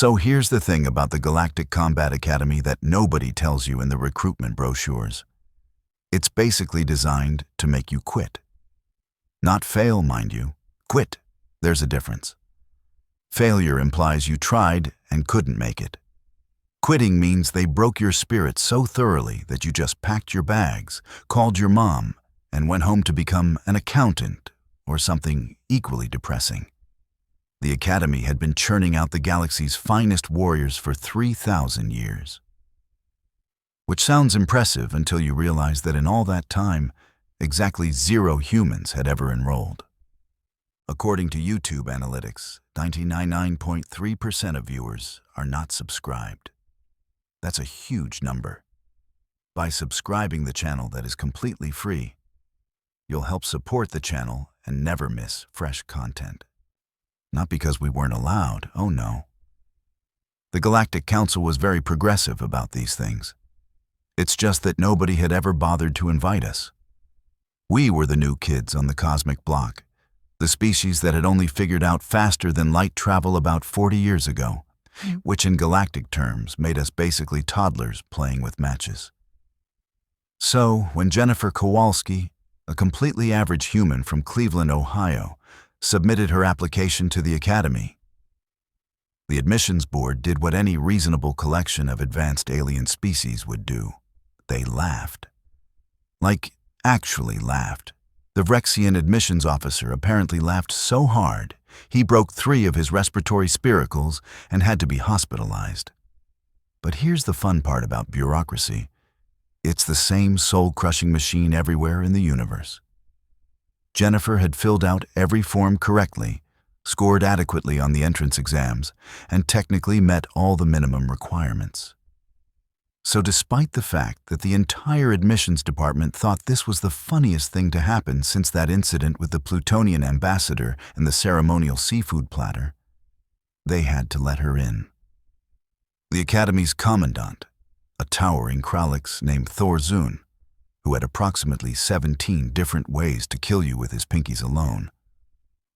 So here's the thing about the Galactic Combat Academy that nobody tells you in the recruitment brochures. It's basically designed to make you quit. Not fail, mind you. Quit. There's a difference. Failure implies you tried and couldn't make it. Quitting means they broke your spirit so thoroughly that you just packed your bags, called your mom, and went home to become an accountant or something equally depressing. The Academy had been churning out the galaxy's finest warriors for 3,000 years. Which sounds impressive until you realize that in all that time, exactly 0 humans had ever enrolled. According to YouTube analytics, 99.3% of viewers are not subscribed. That's a huge number. By subscribing the channel that is completely free, you'll help support the channel and never miss fresh content. Not because we weren't allowed, oh no. The Galactic Council was very progressive about these things. It's just that nobody had ever bothered to invite us. We were the new kids on the cosmic block, the species that had only figured out faster than light travel about 40 years ago, which in galactic terms made us basically toddlers playing with matches. So, when Jennifer Kowalski, a completely average human from Cleveland, Ohio, submitted her application to the Academy, the admissions board did what any reasonable collection of advanced alien species would do. They laughed. Like, actually laughed. The Vrexian admissions officer apparently laughed so hard, he broke 3 of his respiratory spiracles and had to be hospitalized. But here's the fun part about bureaucracy. It's the same soul-crushing machine everywhere in the universe. Jennifer had filled out every form correctly, scored adequately on the entrance exams, and technically met all the minimum requirements. So despite the fact that the entire admissions department thought this was the funniest thing to happen since that incident with the Plutonian ambassador and the ceremonial seafood platter, they had to let her in. The Academy's commandant, a towering Kralix named Thor-Zun, who had approximately 17 different ways to kill you with his pinkies alone,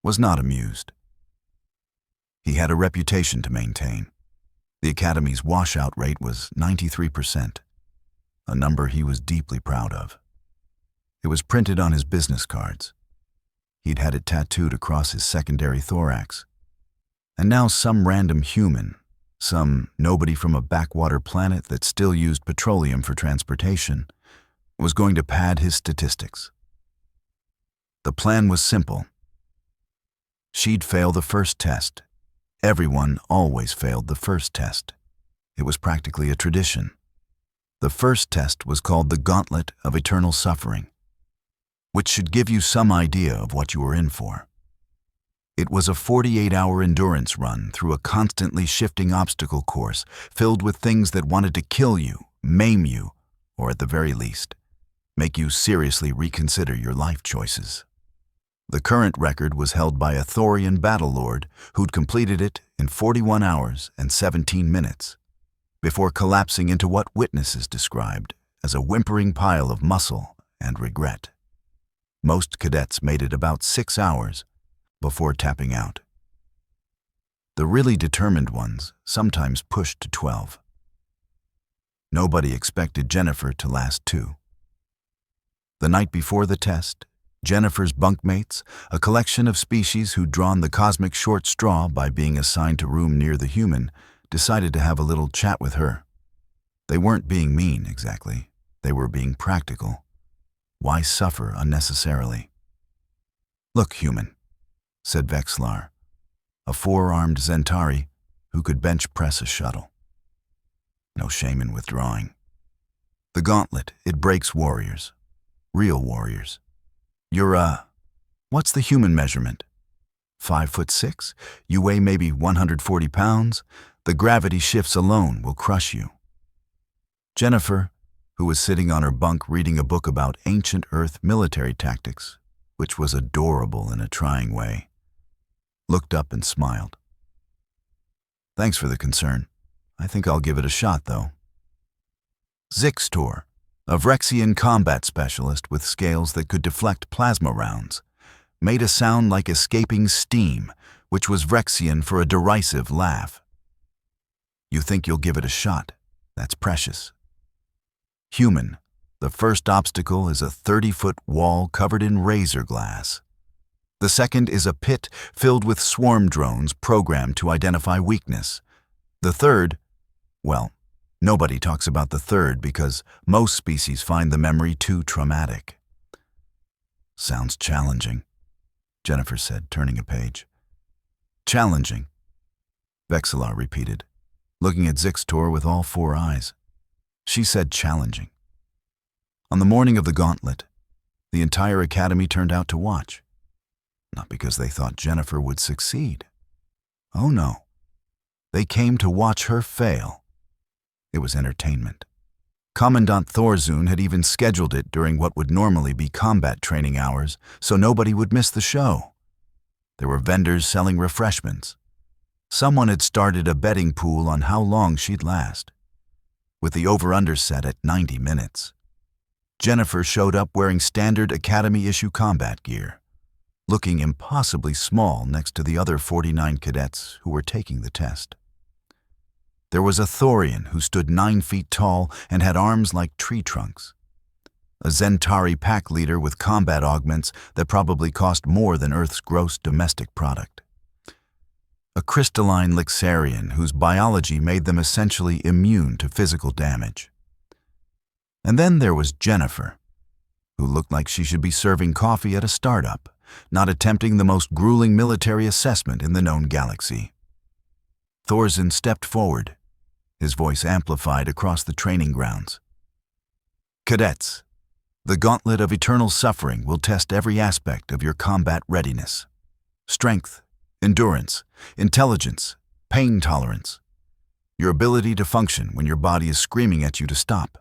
was not amused. He had a reputation to maintain. The Academy's washout rate was 93%, a number he was deeply proud of. It was printed on his business cards. He'd had it tattooed across his secondary thorax. And now some random human, some nobody from a backwater planet that still used petroleum for transportation, was going to pad his statistics. The plan was simple. She'd fail the first test. Everyone always failed the first test. It was practically a tradition. The first test was called the Gauntlet of Eternal Suffering, which should give you some idea of what you were in for. It was a 48-hour endurance run through a constantly shifting obstacle course filled with things that wanted to kill you, maim you, or at the very least, make you seriously reconsider your life choices. The current record was held by a Thorian battlelord who'd completed it in 41 hours and 17 minutes, before collapsing into what witnesses described as a whimpering pile of muscle and regret. Most cadets made it about 6 hours before tapping out. The really determined ones sometimes pushed to 12. Nobody expected Jennifer to last 2. The night before the test, Jennifer's bunkmates, a collection of species who'd drawn the cosmic short straw by being assigned to room near the human, decided to have a little chat with her. They weren't being mean, exactly. They were being practical. Why suffer unnecessarily? "Look, human," said Vexlar, a 4-armed Zentari who could bench press a shuttle. No shame in withdrawing. The gauntlet, it breaks warriors. Real warriors. You're, what's the human measurement? 5'6"? You weigh maybe 140 pounds? The gravity shifts alone will crush you. Jennifer, who was sitting on her bunk reading a book about ancient Earth military tactics, which was adorable in a trying way, looked up and smiled. "Thanks for the concern. I think I'll give it a shot, though." Zixtor, a Vrexian combat specialist with scales that could deflect plasma rounds, made a sound like escaping steam, which was Vrexian for a derisive laugh. You think you'll give it a shot. That's precious. Human. The first obstacle is a 30-foot wall covered in razor glass. The second is a pit filled with swarm drones programmed to identify weakness. The third, well, nobody talks about the third because most species find the memory too traumatic. Sounds challenging, Jennifer said, turning a page. Challenging, Vexillar repeated, looking at Zixtor with all four eyes. She said challenging. On the morning of the gauntlet, the entire academy turned out to watch. Not because they thought Jennifer would succeed. Oh no. They came to watch her fail. It was entertainment. Commandant Thorzun had even scheduled it during what would normally be combat training hours, so nobody would miss the show. There were vendors selling refreshments. Someone had started a betting pool on how long she'd last, with the over-under set at 90 minutes. Jennifer showed up wearing standard Academy-issue combat gear, looking impossibly small next to the other 49 cadets who were taking the test. There was a Thorian who stood 9 feet tall and had arms like tree trunks. A Zentari pack leader with combat augments that probably cost more than Earth's gross domestic product. A crystalline Lixarian whose biology made them essentially immune to physical damage. And then there was Jennifer, who looked like she should be serving coffee at a startup, not attempting the most grueling military assessment in the known galaxy. Thorzun stepped forward, his voice amplified across the training grounds. Cadets, the gauntlet of eternal suffering will test every aspect of your combat readiness. Strength, endurance, intelligence, pain tolerance. Your ability to function when your body is screaming at you to stop.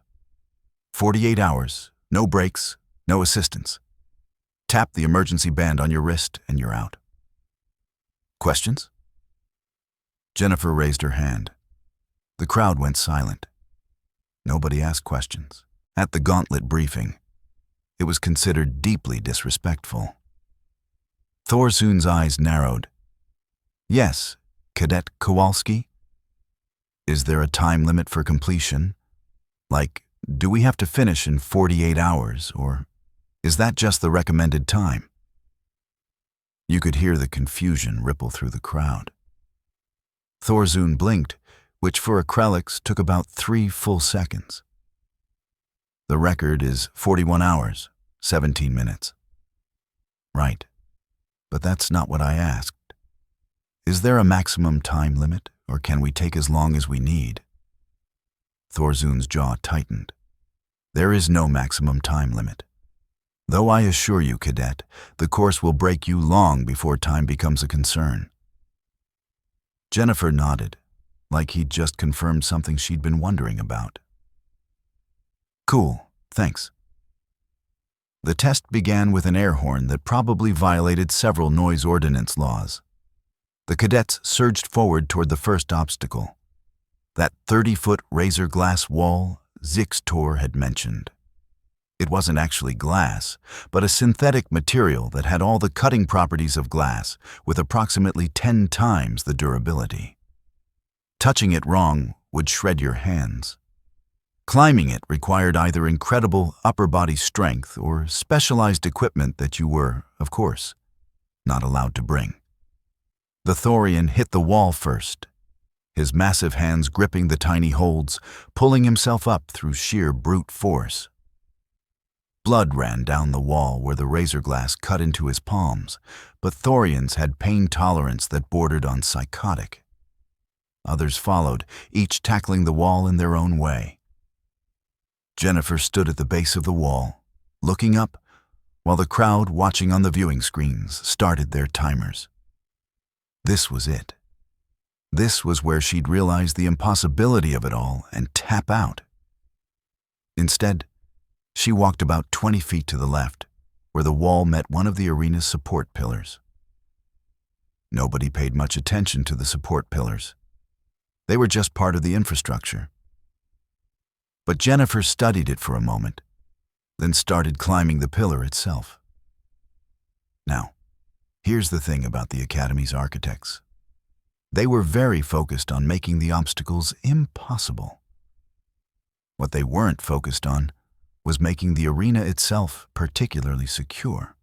48 hours, no breaks, no assistance. Tap the emergency band on your wrist and you're out. Questions? Jennifer raised her hand. The crowd went silent. Nobody asked questions. At the gauntlet briefing, it was considered deeply disrespectful. Thorzun's eyes narrowed. Yes, Cadet Kowalski? Is there a time limit for completion? Like, do we have to finish in 48 hours, or is that just the recommended time? You could hear the confusion ripple through the crowd. Thorzun blinked, which for a Krelix took about 3 full seconds. The record is 41 hours, 17 minutes. Right, but that's not what I asked. Is there a maximum time limit, or can we take as long as we need? Thorzun's jaw tightened. There is no maximum time limit. Though I assure you, Cadet, the course will break you long before time becomes a concern. Jennifer nodded, like he'd just confirmed something she'd been wondering about. Cool, thanks. The test began with an air horn that probably violated several noise ordinance laws. The cadets surged forward toward the first obstacle, that 30-foot razor glass wall Zixtor had mentioned. It wasn't actually glass, but a synthetic material that had all the cutting properties of glass with approximately 10 times the durability. Touching it wrong would shred your hands. Climbing it required either incredible upper body strength or specialized equipment that you were, of course, not allowed to bring. The Thorian hit the wall first, his massive hands gripping the tiny holds, pulling himself up through sheer brute force. Blood ran down the wall where the razor glass cut into his palms, but Thorians had pain tolerance that bordered on psychotic. Others followed, each tackling the wall in their own way. Jennifer stood at the base of the wall, looking up, while the crowd watching on the viewing screens started their timers. This was it. This was where she'd realize the impossibility of it all and tap out. Instead, she walked about 20 feet to the left, where the wall met one of the arena's support pillars. Nobody paid much attention to the support pillars. They were just part of the infrastructure. But Jennifer studied it for a moment, then started climbing the pillar itself. Now, here's the thing about the Academy's architects. They were very focused on making the obstacles impossible. What they weren't focused on was making the arena itself particularly secure.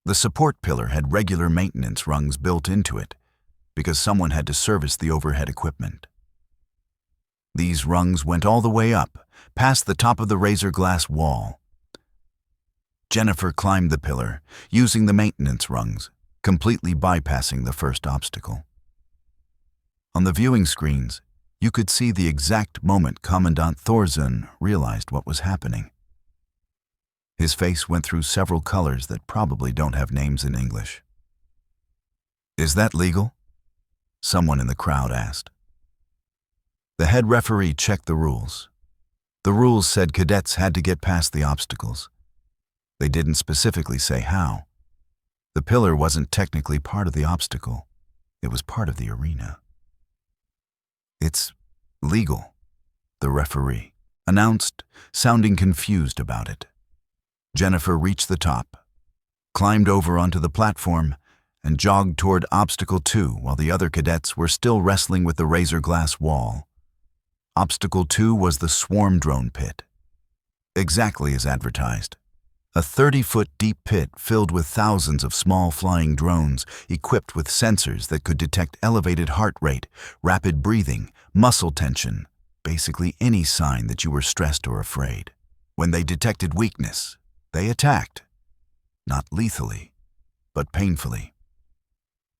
The support pillar had regular maintenance rungs built into it because someone had to service the overhead equipment. These rungs went all the way up, past the top of the razor glass wall. Jennifer climbed the pillar, using the maintenance rungs, completely bypassing the first obstacle. On the viewing screens, you could see the exact moment Commandant Thorzun realized what was happening. His face went through several colors that probably don't have names in English. "Is that legal?" someone in the crowd asked. The head referee checked the rules. The rules said cadets had to get past the obstacles. They didn't specifically say how. The pillar wasn't technically part of the obstacle. It was part of the arena. "It's legal," the referee announced, sounding confused about it. Jennifer reached the top, climbed over onto the platform, and jogged toward Obstacle 2 while the other cadets were still wrestling with the razor glass wall. Obstacle 2 was the swarm drone pit. Exactly as advertised. A 30-foot deep pit filled with thousands of small flying drones equipped with sensors that could detect elevated heart rate, rapid breathing, muscle tension, basically any sign that you were stressed or afraid. When they detected weakness, they attacked. Not lethally, but painfully.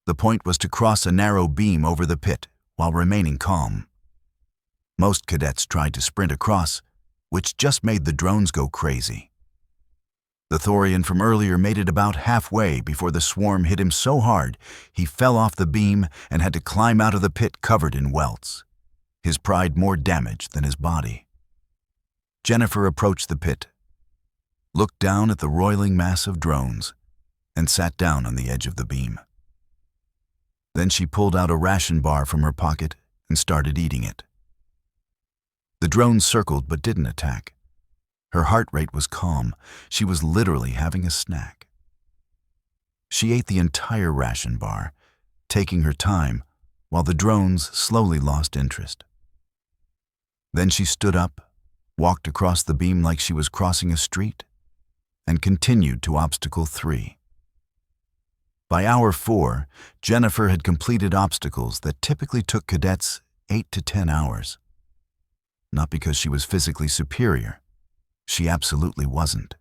The point was to cross a narrow beam over the pit while remaining calm. Most cadets tried to sprint across, which just made the drones go crazy. The Thorian from earlier made it about halfway before the swarm hit him so hard he fell off the beam and had to climb out of the pit covered in welts, his pride more damaged than his body. Jennifer approached the pit, looked down at the roiling mass of drones, and sat down on the edge of the beam. Then she pulled out a ration bar from her pocket and started eating it. The drones circled but didn't attack. Her heart rate was calm. She was literally having a snack. She ate the entire ration bar, taking her time, while the drones slowly lost interest. Then she stood up, walked across the beam like she was crossing a street, and continued to Obstacle 3. By hour 4, Jennifer had completed obstacles that typically took cadets 8 to 10 hours. Not because she was physically superior. She absolutely wasn't.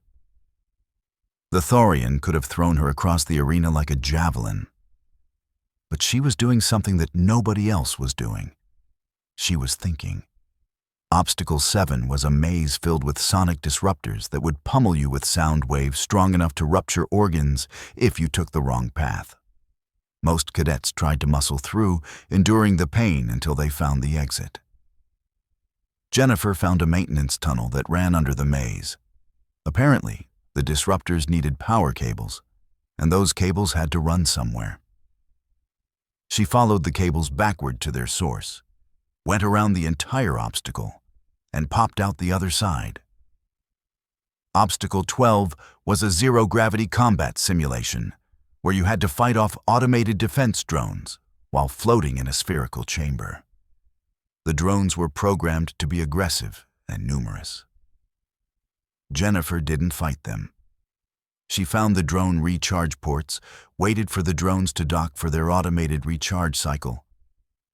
The Thorian could have thrown her across the arena like a javelin. But she was doing something that nobody else was doing. She was thinking. Obstacle 7 was a maze filled with sonic disruptors that would pummel you with sound waves strong enough to rupture organs if you took the wrong path. Most cadets tried to muscle through, enduring the pain until they found the exit. Jennifer found a maintenance tunnel that ran under the maze. Apparently, the disruptors needed power cables, and those cables had to run somewhere. She followed the cables backward to their source, went around the entire obstacle, and popped out the other side. Obstacle 12 was a zero-gravity combat simulation, where you had to fight off automated defense drones while floating in a spherical chamber. The drones were programmed to be aggressive and numerous. Jennifer didn't fight them. She found the drone recharge ports, waited for the drones to dock for their automated recharge cycle,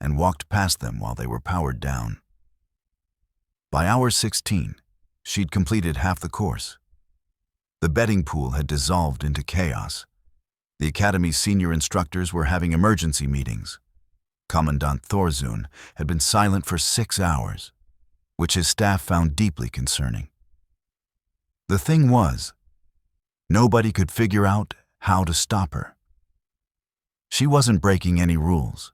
and walked past them while they were powered down. By hour 16, she'd completed half the course. The betting pool had dissolved into chaos. The Academy's senior instructors were having emergency meetings. Commandant Thorzun had been silent for 6 hours, which his staff found deeply concerning. The thing was, nobody could figure out how to stop her. She wasn't breaking any rules.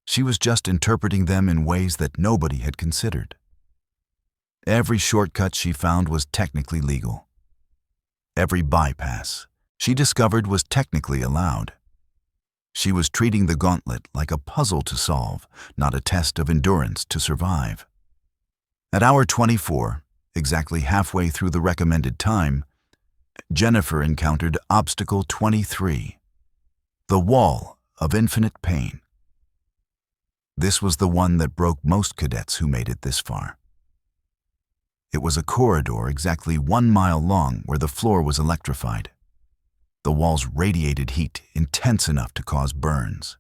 She was just interpreting them in ways that nobody had considered. Every shortcut she found was technically legal. Every bypass she discovered was technically allowed. She was treating the gauntlet like a puzzle to solve, not a test of endurance to survive. At hour 24, exactly halfway through the recommended time, Jennifer encountered Obstacle 23, the wall of infinite pain. This was the one that broke most cadets who made it this far. It was a corridor exactly 1 mile long where the floor was electrified. The walls radiated heat intense enough to cause burns,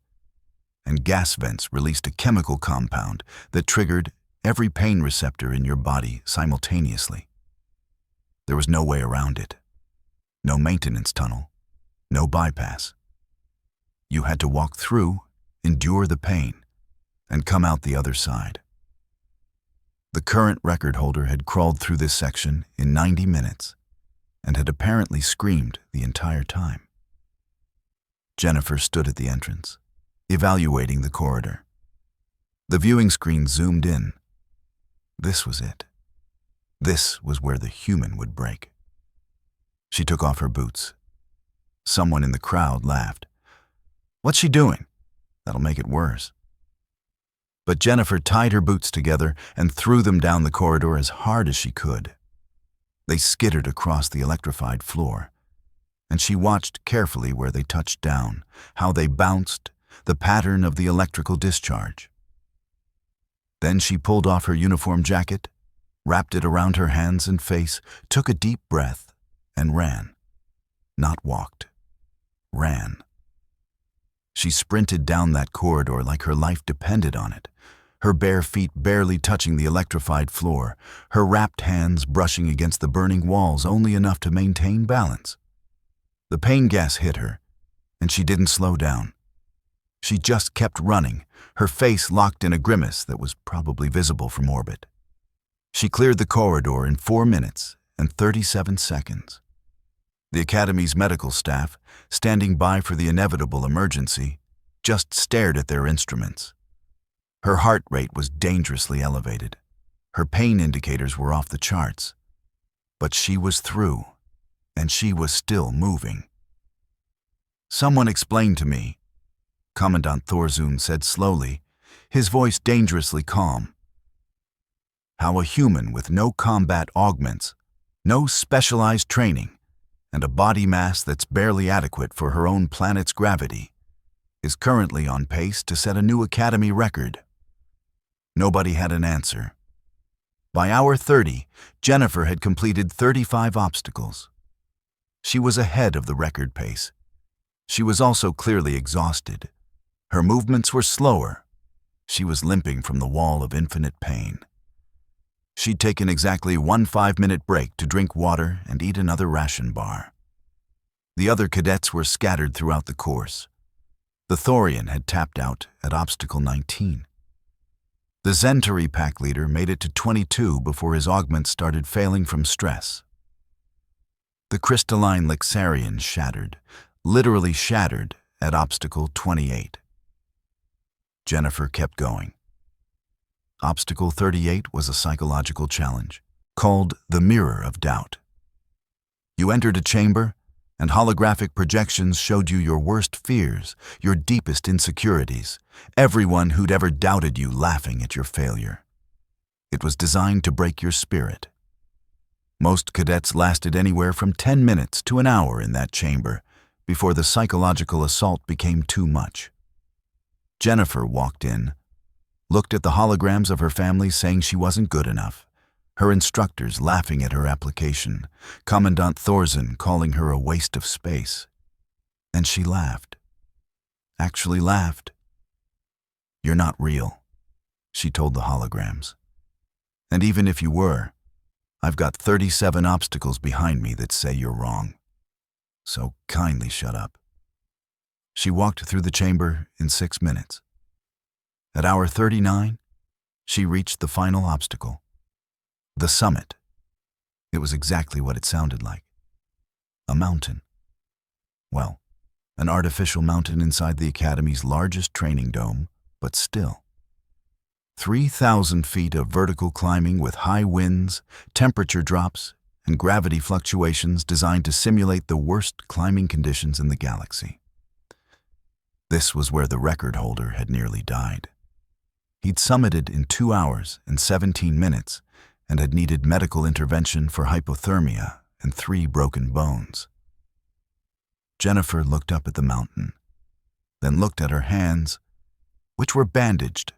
and gas vents released a chemical compound that triggered every pain receptor in your body simultaneously. There was no way around it. No maintenance tunnel, no bypass. You had to walk through, endure the pain, and come out the other side. The current record holder had crawled through this section in 90 minutes and had apparently screamed the entire time. Jennifer stood at the entrance, evaluating the corridor. The viewing screen zoomed in. This was it. This was where the human would break. She took off her boots. Someone in the crowd laughed. "What's she doing? That'll make it worse." But Jennifer tied her boots together and threw them down the corridor as hard as she could. They skittered across the electrified floor, and she watched carefully where they touched down, how they bounced, the pattern of the electrical discharge. Then she pulled off her uniform jacket, wrapped it around her hands and face, took a deep breath, and ran. Not walked. Ran. She sprinted down that corridor like her life depended on it, her bare feet barely touching the electrified floor, her wrapped hands brushing against the burning walls only enough to maintain balance. The pain gas hit her, and she didn't slow down. She just kept running, her face locked in a grimace that was probably visible from orbit. She cleared the corridor in 4 minutes and 37 seconds. The Academy's medical staff, standing by for the inevitable emergency, just stared at their instruments. Her heart rate was dangerously elevated. Her pain indicators were off the charts. But she was through, and she was still moving. "Someone explain to me," Commandant Thorzun said slowly, his voice dangerously calm, "how a human with no combat augments, no specialized training, and a body mass that's barely adequate for her own planet's gravity, is currently on pace to set a new Academy record." Nobody had an answer. By hour 30, Jennifer had completed 35 obstacles. She was ahead of the record pace. She was also clearly exhausted. Her movements were slower. She was limping from the wall of infinite pain. She'd taken exactly 1 5-minute break to drink water and eat another ration bar. The other cadets were scattered throughout the course. The Thorian had tapped out at obstacle 19. The Zentari pack leader made it to 22 before his augments started failing from stress. The crystalline Lixarian shattered, literally shattered, at obstacle 28. Jennifer kept going. Obstacle 38 was a psychological challenge, called the Mirror of Doubt. You entered a chamber, and holographic projections showed you your worst fears, your deepest insecurities, everyone who'd ever doubted you laughing at your failure. It was designed to break your spirit. Most cadets lasted anywhere from 10 minutes to an hour in that chamber before the psychological assault became too much. Jennifer walked in, looked at the holograms of her family saying she wasn't good enough, her instructors laughing at her application, Commandant Thorzun calling her a waste of space. And she laughed. Actually laughed. "You're not real," she told the holograms. "And even if you were, I've got 37 obstacles behind me that say you're wrong. So kindly shut up." She walked through the chamber in 6 minutes. At hour 39, she reached the final obstacle. The summit. It was exactly what it sounded like. A mountain. Well, an artificial mountain inside the Academy's largest training dome, but still. 3,000 feet of vertical climbing with high winds, temperature drops, and gravity fluctuations designed to simulate the worst climbing conditions in the galaxy. This was where the record holder had nearly died. He'd summited in 2 hours and 17 minutes and had needed medical intervention for hypothermia and 3 broken bones. Jennifer looked up at the mountain. then looked at her hands, which were bandaged,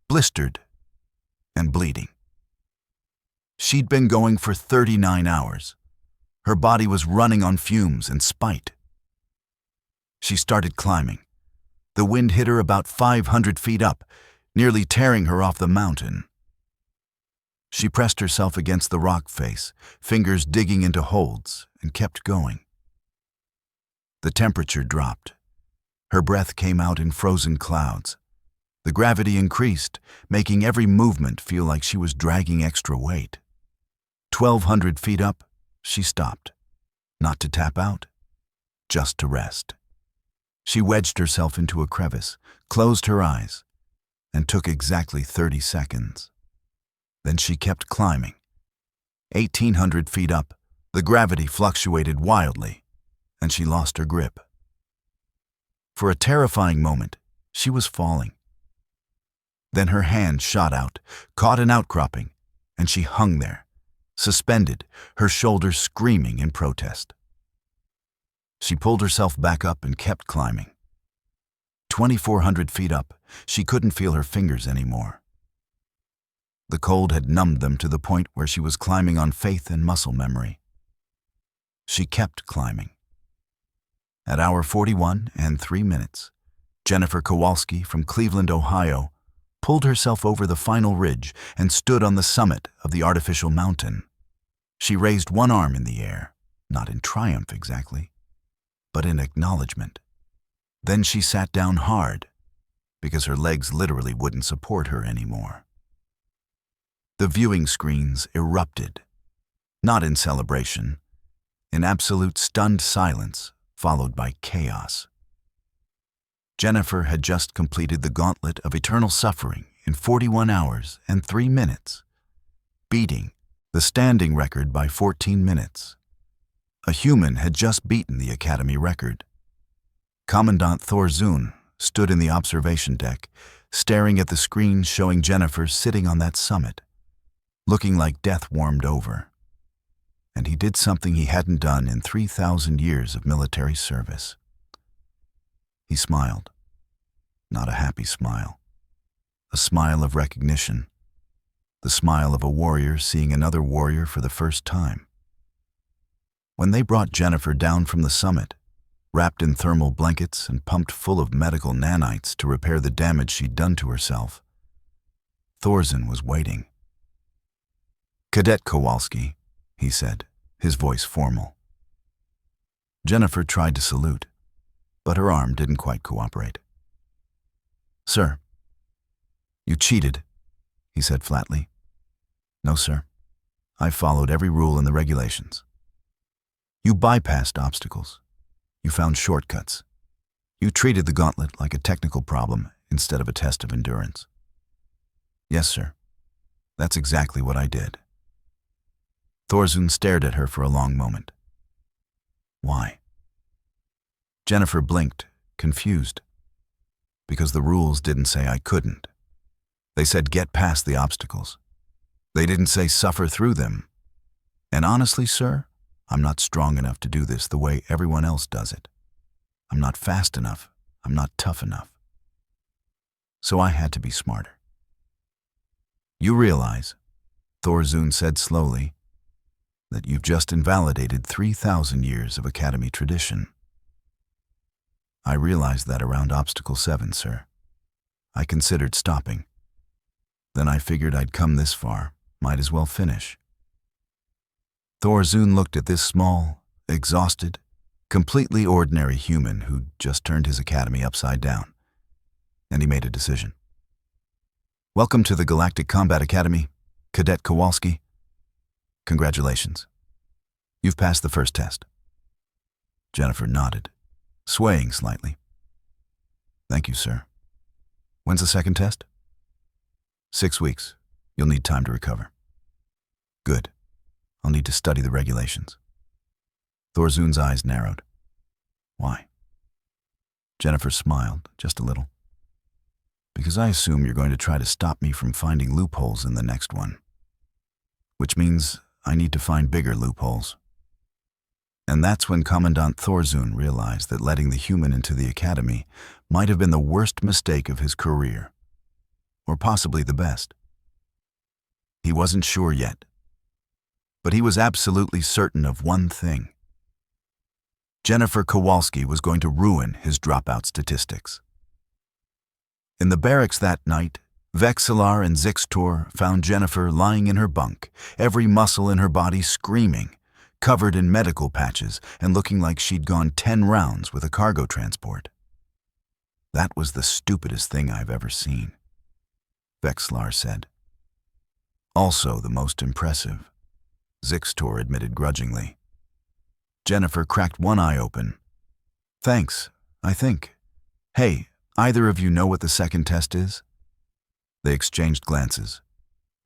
blistered, and bleeding. She'd been going for 39 hours. Her body was running on fumes and spite. She started climbing. The wind hit her about 500 feet up, nearly tearing her off the mountain. She pressed herself against the rock face, fingers digging into holds, and kept going. The temperature dropped. Her breath came out in frozen clouds. The gravity increased, making every movement feel like she was dragging extra weight. 1,200 feet up, she stopped. Not to tap out, just to rest. She wedged herself into a crevice, closed her eyes, and took exactly 30 seconds. Then she kept climbing. 1,800 feet up, the gravity fluctuated wildly, and she lost her grip. For a terrifying moment, she was falling. Then her hand shot out, caught an outcropping, and she hung there, suspended, her shoulders screaming in protest. She pulled herself back up and kept climbing. 2,400 feet up, she couldn't feel her fingers anymore. The cold had numbed them to the point where she was climbing on faith and muscle memory. She kept climbing. At hour 41 and 3 minutes, Jennifer Kowalski from Cleveland, Ohio, pulled herself over the final ridge and stood on the summit of the artificial mountain. She raised one arm in the air, not in triumph exactly, but in acknowledgement. Then she sat down hard, because her legs literally wouldn't support her anymore. The viewing screens erupted, not in celebration, in absolute stunned silence followed by chaos. Jennifer had just completed the gauntlet of eternal suffering in 41 hours and 3 minutes, beating the standing record by 14 minutes. A human had just beaten the Academy record. Commandant Thorzun stood in the observation deck, staring at the screen showing Jennifer sitting on that summit, looking like death warmed over. And he did something he hadn't done in 3,000 years of military service. He smiled. Not a happy smile. A smile of recognition. The smile of a warrior seeing another warrior for the first time. When they brought Jennifer down from the summit, wrapped in thermal blankets and pumped full of medical nanites to repair the damage she'd done to herself, Thorzun was waiting. "Cadet Kowalski," he said, his voice formal. Jennifer tried to salute, but her arm didn't quite cooperate. "Sir." "You cheated," he said flatly. "No, sir. I followed every rule in the regulations." "You bypassed obstacles. You found shortcuts. You treated the gauntlet like a technical problem instead of a test of endurance." "Yes, sir. That's exactly what I did." Thorzun stared at her for a long moment. "Why?" Jennifer blinked, confused. "Because the rules didn't say I couldn't. They said get past the obstacles. They didn't say suffer through them. And honestly, sir, I'm not strong enough to do this the way everyone else does it. I'm not fast enough. I'm not tough enough. So I had to be smarter." "You realize," Thorzun said slowly, "that you've just invalidated 3,000 years of Academy tradition." "I realized that around Obstacle 7, sir. I considered stopping. Then I figured I'd come this far, might as well finish." Thorzun looked at this small, exhausted, completely ordinary human who'd just turned his academy upside down, and he made a decision. "Welcome to the Galactic Combat Academy, Cadet Kowalski. Congratulations. You've passed the first test." Jennifer nodded, swaying slightly. "Thank you, sir. When's the second test?" 6 weeks. You'll need time to recover." "Good. I'll need to study the regulations." Thorzun's eyes narrowed. "Why?" Jennifer smiled, just a little. "Because I assume you're going to try to stop me from finding loopholes in the next one. Which means I need to find bigger loopholes." And that's when Commandant Thorzun realized that letting the human into the academy might have been the worst mistake of his career. Or possibly the best. He wasn't sure yet. But he was absolutely certain of one thing. Jennifer Kowalski was going to ruin his dropout statistics. In the barracks that night, Vexillar and Zixtor found Jennifer lying in her bunk, every muscle in her body screaming, covered in medical patches and looking like she'd gone 10 rounds with a cargo transport. That was the stupidest thing I've ever seen, Vexillar said. Also the most impressive, Zixtor admitted grudgingly. Jennifer cracked one eye open. Thanks, I think. Hey, either of you know what the second test is? They exchanged glances.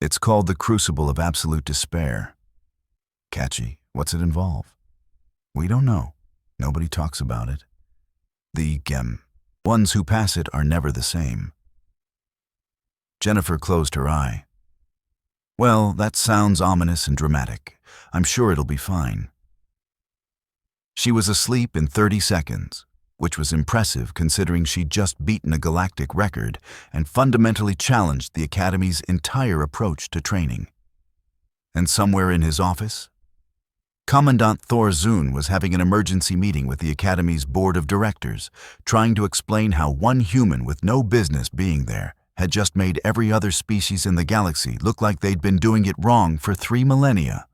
It's called the Crucible of Absolute Despair. Catchy. What's it involve? We don't know. Nobody talks about it. The ones who pass it are never the same. Jennifer closed her eye. Well, that sounds ominous and dramatic. I'm sure it'll be fine. She was asleep in 30 seconds, which was impressive considering she'd just beaten a galactic record and fundamentally challenged the Academy's entire approach to training. And somewhere in his office, Commandant Thorzun was having an emergency meeting with the Academy's board of directors, trying to explain how one human with no business being there had just made every other species in the galaxy look like they'd been doing it wrong for 3 millennia.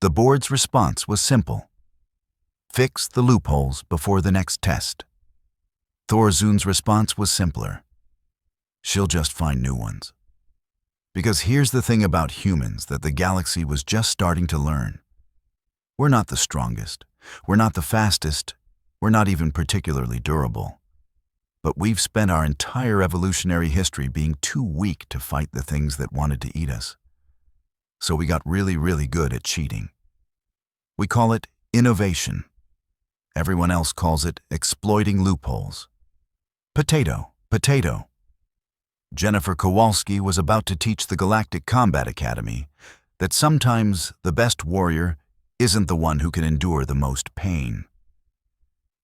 The board's response was simple. Fix the loopholes before the next test. Thorzun's response was simpler. She'll just find new ones. Because here's the thing about humans that the galaxy was just starting to learn. We're not the strongest, we're not the fastest, we're not even particularly durable. But we've spent our entire evolutionary history being too weak to fight the things that wanted to eat us. So we got really, really good at cheating. We call it innovation. Everyone else calls it exploiting loopholes. Potato, potato. Jennifer Kowalski was about to teach the Galactic Combat Academy that sometimes the best warrior isn't the one who can endure the most pain.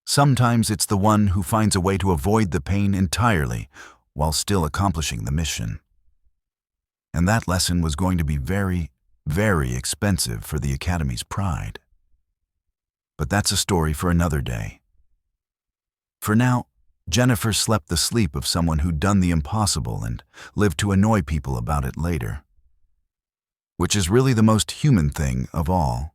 Sometimes it's the one who finds a way to avoid the pain entirely while still accomplishing the mission. And that lesson was going to be very, very expensive for the Academy's pride. But that's a story for another day. For now, Jennifer slept the sleep of someone who'd done the impossible and lived to annoy people about it later. Which is really the most human thing of all.